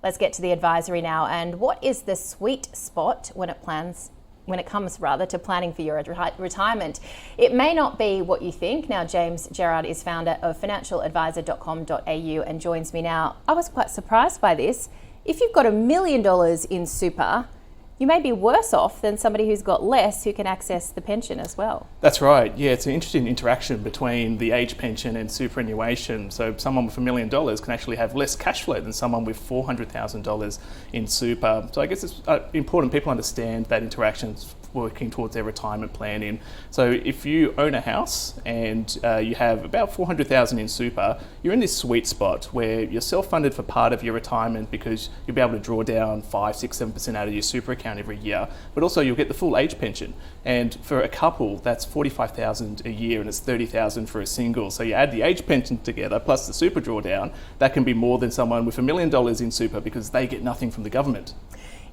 Let's get to the advisory now. And what is the sweet spot when it comes to planning for your retirement? It may not be what you think. Now, James Gerard is founder of financialadvisor.com.au and joins me now. I was quite surprised by this. If you've got $1 million in super, you may be worse off than somebody who's got less who can access the pension as well. That's right. Yeah, it's an interesting interaction between the age pension and superannuation. So someone with $1 million can actually have less cash flow than someone with $400,000 in super. So I guess it's important people understand that interaction working towards their retirement planning. So if you own a house and you have about $400,000 in super, you're in this sweet spot where you're self-funded for part of your retirement because you'll be able to draw down 5, 6, 7% out of your super account every year, but also you'll get the full age pension. And for a couple, that's $45,000 a year and it's $30,000 for a single. So you add the age pension together plus the super drawdown, that can be more than someone with $1 million in super because they get nothing from the government.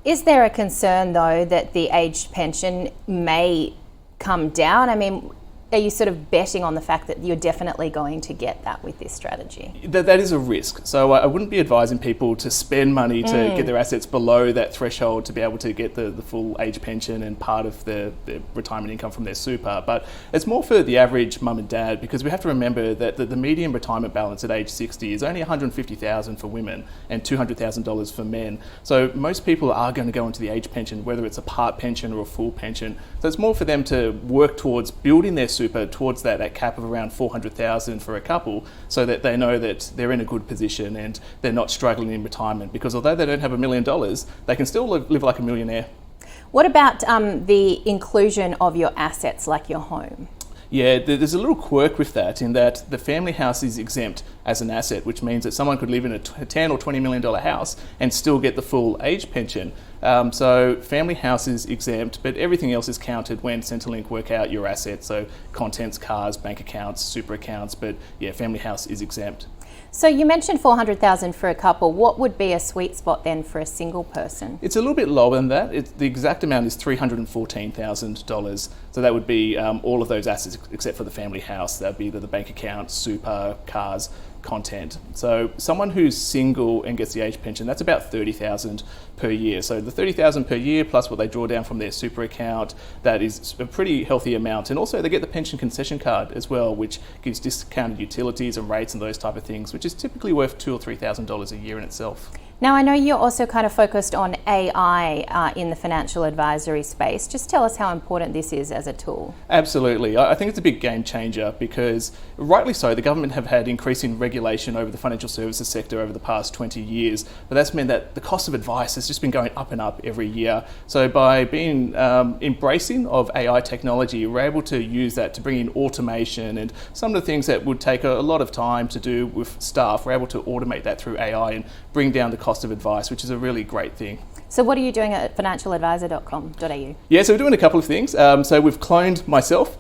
Is there a concern, though, that the age pension may come down? I mean, are you sort of betting on the fact that you're definitely going to get that with this strategy? That is a risk. So I wouldn't be advising people to spend money to get their assets below that threshold to be able to get the full age pension and part of the retirement income from their super. But it's more for the average mum and dad because we have to remember that the median retirement balance at age 60 is only $150,000 for women and $200,000 for men. So most people are going to go into the age pension, whether it's a part pension or a full pension. So it's more for them to work towards building their super towards that cap of around $400,000 for a couple so that they know that they're in a good position and they're not struggling in retirement because although they don't have $1 million, they can still live like a millionaire. What about the inclusion of your assets like your home? Yeah, there's a little quirk with that in that the family house is exempt as an asset, which means that someone could live in a $10 or $20 million house and still get the full age pension. So family house is exempt, but everything else is counted when Centrelink work out your assets, so contents, cars, bank accounts, super accounts, but yeah, family house is exempt. So you mentioned $400,000 for a couple. What would be a sweet spot then for a single person? It's a little bit lower than that. The exact amount is $314,000. So that would be all of those assets except for the family house. That would be either the bank account, super, cars, content. So someone who's single and gets the age pension, that's about $30,000 per year. So the $30,000 per year plus what they draw down from their super account, that is a pretty healthy amount. And also they get the pension concession card as well, which gives discounted utilities and rates and those type of things, which is typically worth $2,000 or $3,000 a year in itself. Now, I know you're also kind of focused on AI in the financial advisory space. Just tell us how important this is as a tool. Absolutely. I think it's a big game changer because, rightly so, the government have had increasing regulation over the financial services sector over the past 20 years, but that's meant that the cost of advice has just been going up and up every year. So by being embracing of AI technology, we're able to use that to bring in automation and some of the things that would take a lot of time to do with staff, we're able to automate that through AI and bring down the cost of advice, which is a really great thing. So what are you doing at financialadvisor.com.au? Yeah, so we're doing a couple of things. So we've cloned myself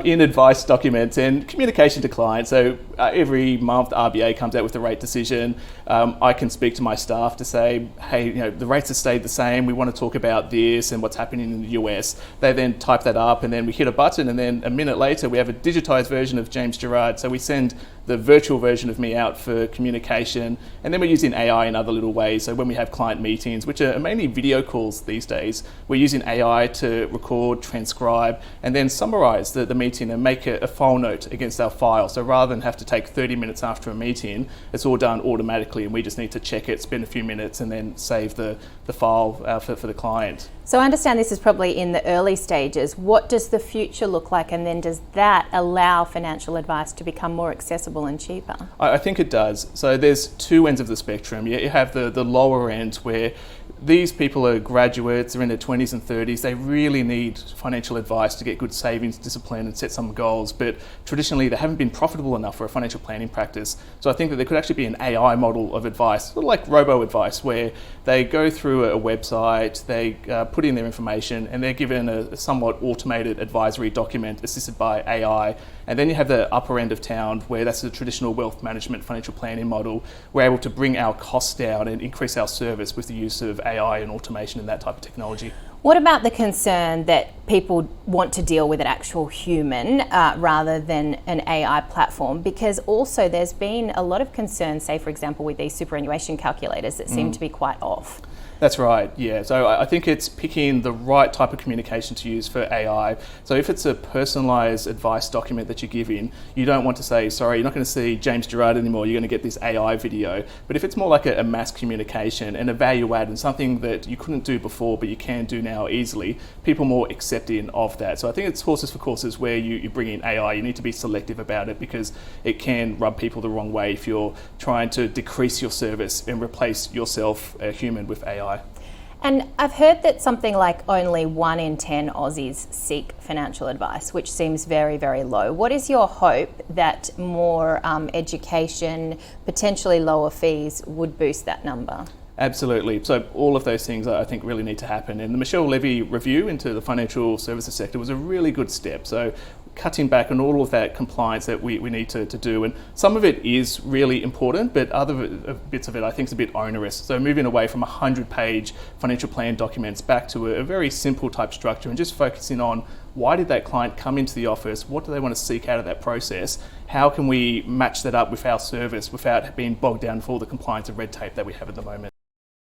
in advice documents and communication to clients. So every month the RBA comes out with a rate decision. I can speak to my staff to say, hey, the rates have stayed the same. We want to talk about this and what's happening in the US. They then type that up and then we hit a button and then a minute later we have a digitized version of James Gerard. So we send the virtual version of me out for communication, and then we're using AI in other little ways. So when we have client meetings, which are mainly video calls these days, we're using AI to record, transcribe, and then summarize the meeting and make a file note against our file. So rather than have to take 30 minutes after a meeting, it's all done automatically and we just need to check it, spend a few minutes, and then save the file for the client. So I understand this is probably in the early stages. What does the future look like, and then does that allow financial advice to become more accessible and cheaper? I think it does. So there's two ends of the spectrum. You have the lower end where these people are graduates, they're in their 20s and 30s, they really need financial advice to get good savings discipline and set some goals, but traditionally they haven't been profitable enough for a financial planning practice. So I think that there could actually be an AI model of advice, sort of like robo-advice, where they go through a website, they put in their information, and they're given a somewhat automated advisory document assisted by AI. And then you have the upper end of town where that's the traditional wealth management financial planning model. We're able to bring our costs down and increase our service with the use of AI and automation and that type of technology. What about the concern that people want to deal with an actual human rather than an AI platform, because also there's been a lot of concern, say for example with these superannuation calculators that seem to be quite off. That's right, yeah. So I think it's picking the right type of communication to use for AI. So if it's a personalised advice document that you're giving, you don't want to say, sorry, you're not going to see James Gerard anymore, you're going to get this AI video. But if it's more like a mass communication and a value add and something that you couldn't do before but you can do now easily, people are more accepting of that. So I think it's horses for courses where you bring in AI. You need to be selective about it because it can rub people the wrong way if you're trying to decrease your service and replace yourself, a human, with AI. And I've heard that something like only 1 in 10 Aussies seek financial advice, which seems very, very low. What is your hope that more education, potentially lower fees, would boost that number? Absolutely. So all of those things I think really need to happen. And the Michelle Levy review into the financial services sector was a really good step. So cutting back on all of that compliance that we need to do. And some of it is really important, but other bits of it I think is a bit onerous. So moving away from 100-page financial plan documents back to a very simple type structure and just focusing on why did that client come into the office? What do they want to seek out of that process? How can we match that up with our service without being bogged down with all the compliance and red tape that we have at the moment?